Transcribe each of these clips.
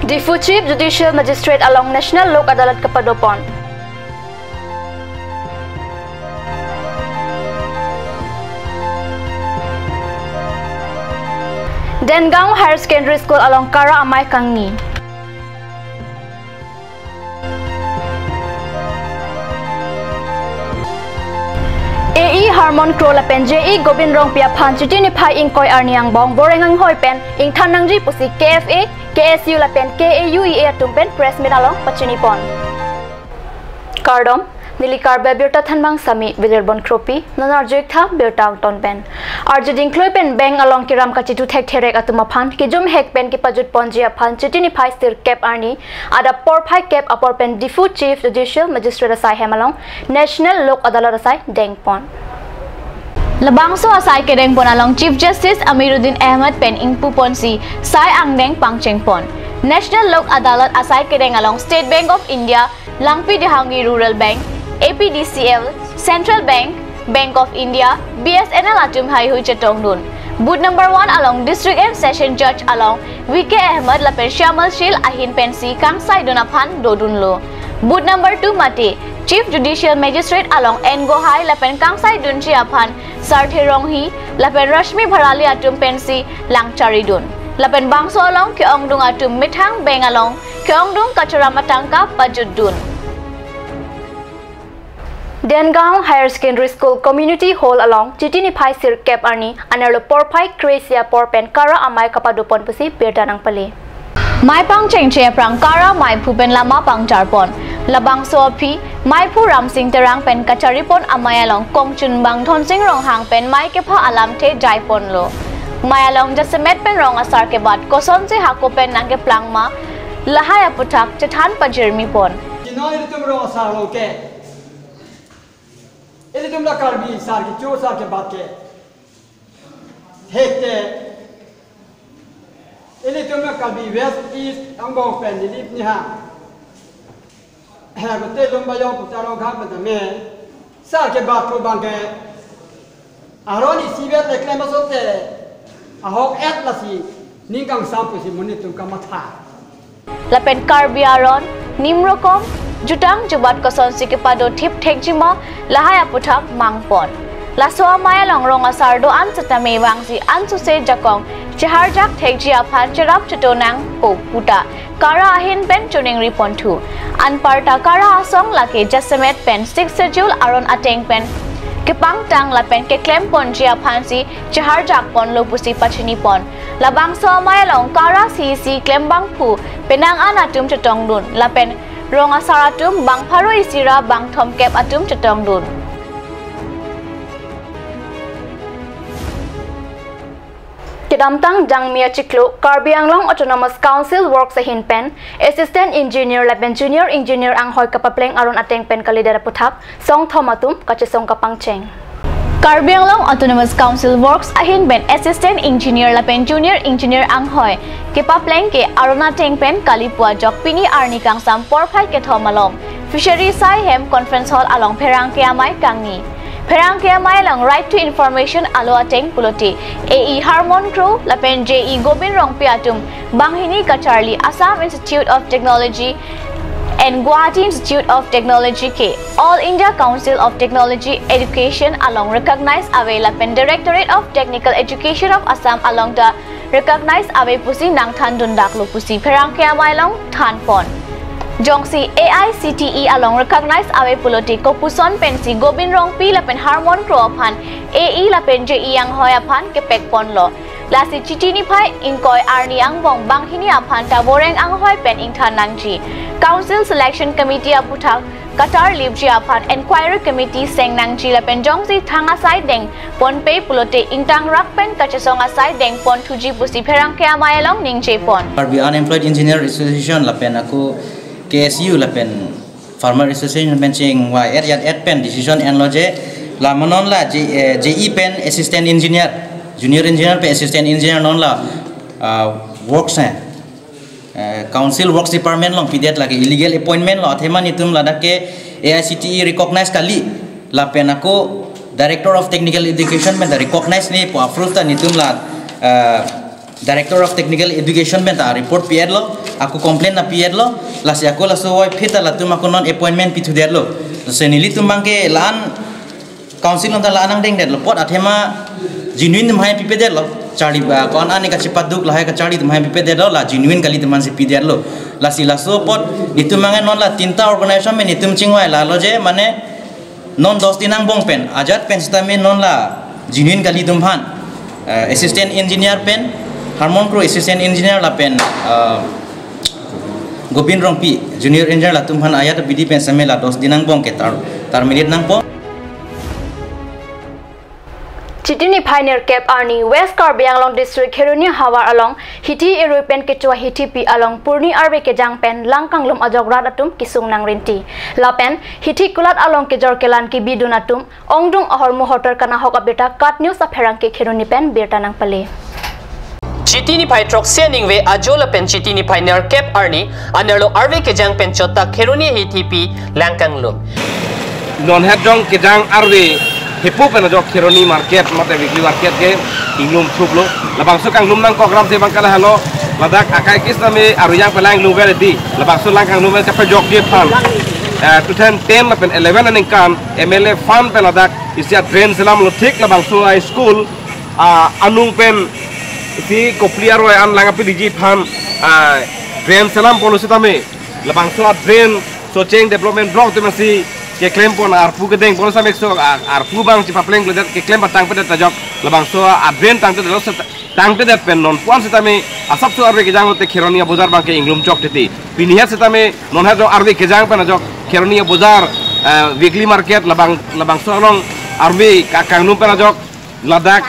Difu Chief Judicial Magistrate along National Lok Adalat Kapadopon. Dengang Higher Secondary School along Kara Amai Kangni. AE Harmon Kro Lapen JE Gobin Rong Pia Phan Chitini Pai Ingkoi Arniang Bong Borengang Hoi Pen Ing Thanangji Pusi KFA KSU Lapen KAUEA Tumpen Press Meet along Pachinipon. Kardom Nilikar Bebirta Thanbang Sami Vilerbon Kropi Nanarjik Tha Birtang Ton Pen Arjading Kloi Pen Bang along Kiram Kachitu Thek Therek Atuma Phan Kijum Hek Pen Kipajut Ponjia Phan Chitini Pai Stir Cap Arni Ada Por Pai Cap Apor Pen Difu Chief Judicial Magistrate Asai Hemalong National Lok Adalat Asai Dengpon Labangso Asai Kedeng Pon along Chief Justice Amiruddin Ahmad Pen Ingpu Ponsi Sai Angdeng Pangcheng Pon National Lok Adalat Asai Kedeng along State Bank of India Langpi Dehangi Rural Bank APDCL, Central Bank, Bank of India, BSNL Atum Hai Hui Chetong Dun. Booth number 1 along District and Session Judge along VK Ahmad Lapen Shamal Shil Ahin Pensi Kangsai Donaphan Dodunlo. Booth number 2 Mate, Chief Judicial Magistrate along Ngo Hai Lapen Kangsai Dunchi Aphan Sarthe Ronghi Lapen Rashmi Bharali Atum Pensi Langchari Dun. Lapen Bangso along Keongdung Atum Mithang Beng along Keongdung Kacharamatangka Pajut Dun. Dengang Higher Secondary School Community Hall along Chitini Pai Sir Cap Arni Anarlo Porpai Kresia Porpen Kara Amai Kapadopon Pusi Birdanang Pali Mai Pang Cheng Che Prang Kara Mai Pupen Lama Pang Charpon Labang Sopi Mai Pu Ram Sing Terang Pen Kacharipon Amai along Kong Chun Bang Thon Sing Rong Hang Pen Mai Kepa Alam Te Jaipon Lo Mai along Jasemet Pen Rong Asar Kebat Koson Se Hako Pen Nangke Plangma Lahaya Putak Chetan Pajirmi Pon Ini jumlah karbi sar ki chor sar ke baat ke hekte ini jumlah karbi west east angbong pen ni ni ha ha ko te lomba yong putarong kham ta me sar ke baat ko bang ke aroni sibet le klema sote ahok et la si ningkang sampu si monitum kamatha la pen karbi aron nimrokom Jutang Jubat Koson Sikipado Tip Tekjima Lahaya Putak Mangpon Lasoa Maya Long Ronga Sardo Ansatame Wangsi Ansuse Jakong Chaharjak Tekjia Pan Cherap Chutonang Po Puta Kara Ahin Pen Chuning Ripon 2 Anparta Kara Asong Lake Jasemet Pen 6 Sejul Aron Ateng Pen Kepang Tang Lapen Keklem Pon Jia Pansi Chaharjak Pon Lopusi Pachini Pon Labang Soa Maya Long Kara CC Klembang Pu Penang Anatum Chetong Dun Lapen Ronga Saratum Bang Paro Isira Bang Tom Kep Atum Chetong Dun. Kedamtang Jang Mia Chiklo, Karbi Anglong Autonomous Council Works Ahin Pen, Assistant Engineer Laben Junior Engineer Ang Hoi Kapapleng Aron Ateng Pen Kalidara Puthap, Song Thomatum Kachesong Kapangcheng. Karbi Anglong Autonomous Council Works Ahin Ben Assistant Engineer Lapen Junior Engineer Ang Hoi Kepapleng ke Arona Tengpen Kalipua Jokpini Arni Kangsam Porpai ke Thomalom Fishery Sai Hem Conference Hall along Perang Kiamai Kangi Perang Kiamai along Right to Information Alo Ateng Puloti AE Harmon Kro Lapen JE Gobin Rong Piatum Banghini Kacharli Assam Institute of Technology and Guwahati Institute of Technology ke All India Council of Technology Education along recognized Ave Lapen Directorate of Technical Education of Assam along the recognized Ave Pusi Nang Than Dundak Lu Pusi Perang Kiamai along Than Pon Jongsi AICTE along recognized Ave Puloti Kopuson Pensi Gobin Rong Pi Lapen Harmon Kro Aphan AE Lapen JE Yang Hoi Aphan ke Pek Pon Lo Lasi Chitini Pai Ingkoi Arni Ang Bong Banghini Aphan Ta Boreng Ang Hoi Pen Ing Than Nangji Council Selection Committee Aputak Qatar Libji Aphan Enquiry Committee Seng Nangji Lapen Jongsi Thanga Sai Deng Pon Pe Pulote Intang Rakpen Kachesong Asai Deng Pon Tuji Pusi Perang Kiamai along Ningje Pon Karbi Unemployed Engineer Association Lapen aku KSU Lapen Farmer Association Lapen Ching Wai Yat Pen Decision and Loje La Manon La JE Pen Assistant Engineer Junior Engineer Pen Assistant Engineer Non La Works Council Works Department long pidet lagi illegal appointment lo atheman itum ladake AICTE recognize kali lapen aku Director of Technical Education men recognize ni po approve ta nitum la Director of Technical Education ben ta report pier lo aku complain na pier lo lasi aku laso wai phita la tum aku non appointment pitu der lo senili tum bangke lan council on ta lanang deng der lo pot athema genuine tum hai pipe der lo chari ba kon ani ka chipat duk lahai ka chari tum hai pipe der lo la genuine kali tum si pi der lo lasi laso pot nitum mangan non la tinta organization men nitum chingwai la lo je mane non dos dinang bong pen ajat pen stame non la genuine kali tum phan assistant engineer pen Harmon Pro assistant engineer la pen Gopin Rongpi junior engineer la tumhan ayat bidi pen samela dos dinang bong ke tar minute nang po Chitini Pioneer Cap Arni West Karbi Anglong District Heruni Hawar along Hiti Erupen Kechua Hiti Pi along Purni Arbe Kejang Pen Langkang Lum Ajograt Atum Kisung Nang Rinti Lapen Hiti Kulat along Kejor Kelan Ki Bidunatum Ongdung Ahor Muhotor Kana Hok Abeta Kat News Apherang Ke Heruni Pen Birta Nang Pale Chitini Pai Troxianing we Ajola Pen Chitini Pioneer Cap Arni Anerlo Arve Kejang Pen Chota Heruni Hiti Pi Langkang Lum Non Hedong Kejang Arve Hipo pen jok Heroni market mate weekly market ke inglum thuplo labang su kang lum nang program se bangkala halo ladak akai kis name aruyang pelang lu di labang su lang kang lum ka jok dia fan 2010 pen 11 aning kam MLA fan pen ladak isia train selam lo thik labang su high school anung pen si kopliar roy an langa pi digi fan train selam policy tame labang su train socheng development block te masi ke claim pon arpu ke deng pon samek so arpu bang si papleng le ke claim patang pede tajok labang so adren tang te lo tang te pen non pon setame asap so arbe ke jang te Kheronia bazar bang ke inglum chok te piniha setame non ha jo arbe ke jang pen jok Kheronia bazar weekly market labang so long arbe ka kangnum pen jok ladak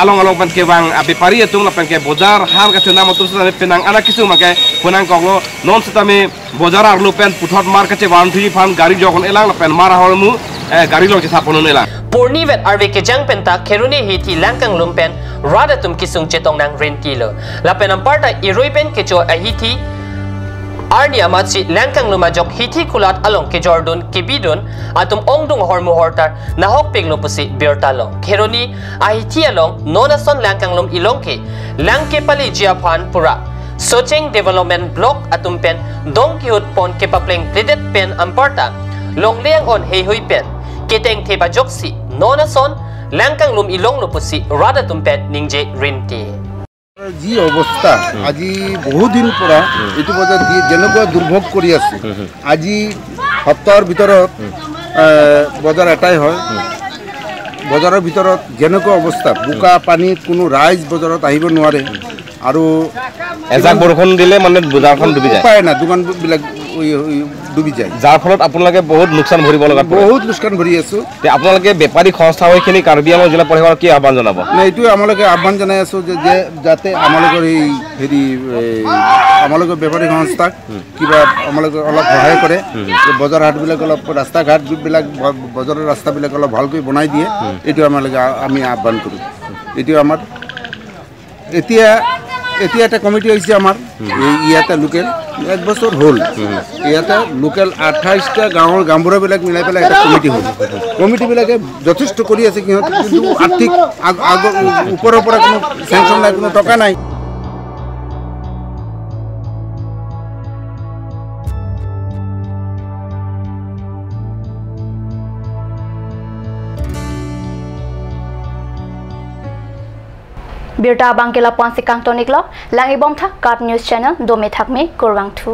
along pen ke bang abe pari etung la pen ke bazar har ka tena motor setame penang ana kisu make penang koglo non setame bazar arlu pen puthot mar ka che 1 fan gari jokon elang la pen mara holmu gari lo ke sapon elang Purni vet arve Kejang Pen ta Kheruni Hiti Langkang Lum pen rada tum kisung chetong nang renti lo la pen amparta iroi pen kecho a Hiti Arni amatsi Langkang Lum ajok Hiti kulat along ke Jordan Kibidun atum ongdung hormu hortar nahok peglo pusi birtalo Kheruni a Hiti along nonason Langkang Lum ilong ke langke pali jiaphan pura Socheng Development Block atum pen dong kiut pon ke papleng pledet pen amparta longleang on hehui pen keteng theba joksi nonason Langkang Lum ilong lupusi rada tumpet ningje rinti जी अवस्था आज बहुत दिन परा इतु बजा जनक दुर्भोग करि आछे आज सप्ताहर भितर बजार एटाई হয় बजाৰৰ ভিতৰত जनक अवस्था बुका पानी कोनो राइज बजाৰত আহিব নোৱাৰে আৰু এজাক বৰষুণ দিলে মানে বজাৰখন ডুবি যায় পায় না দোকান বিলাক ডুবি যায় যাৰ ফলত আপোনালোকে বহুত লোকসান ভৰিব লগা বহুত লোকসান ভৰি আছো তে আপোনালোকে বেপাৰী সংস্থা হৈখিনি কাৰ্বি আংলং জিলা পৰিষদৰ কি আহ্বান জনাব না এইটো আমালোকে আহ্বান জনাই আছো যে যাতে আমালোকৰ এই হেৰি আমালোকৰ বেপাৰী সংস্থা কিবা আমালোকে অলপ সহায় কৰে যে বজাৰ হাট বিলাক অলপ ৰাস্তা ঘাট বিলাক বজাৰৰ ৰাস্তা বিলাক অলপ ভালকৈ বনাই দিয়ে এইটো আমালোকে আমি আহ্বান কৰো এইটো আমাৰ এতিয়া এটা কমিটি হইছে আমার ইয়াতে লোকেল এক বছর হল ইয়াতে লোকেল 28টা গাঁৱৰ গাঁওবুঢ়া বিলাক মিলাই পেলাই এটা কমিটি হল কমিটি বিলাকে যথেষ্ট কৰি আছে কিন্তু আর্থিক উপৰৰ পৰা কোনো স্যাংশন নাই কোনো টকা নাই Birta Bangkela Ponsi Kang Toniklo Langi Bomtha Kat News Channel Dome Thakme Kurwang Thu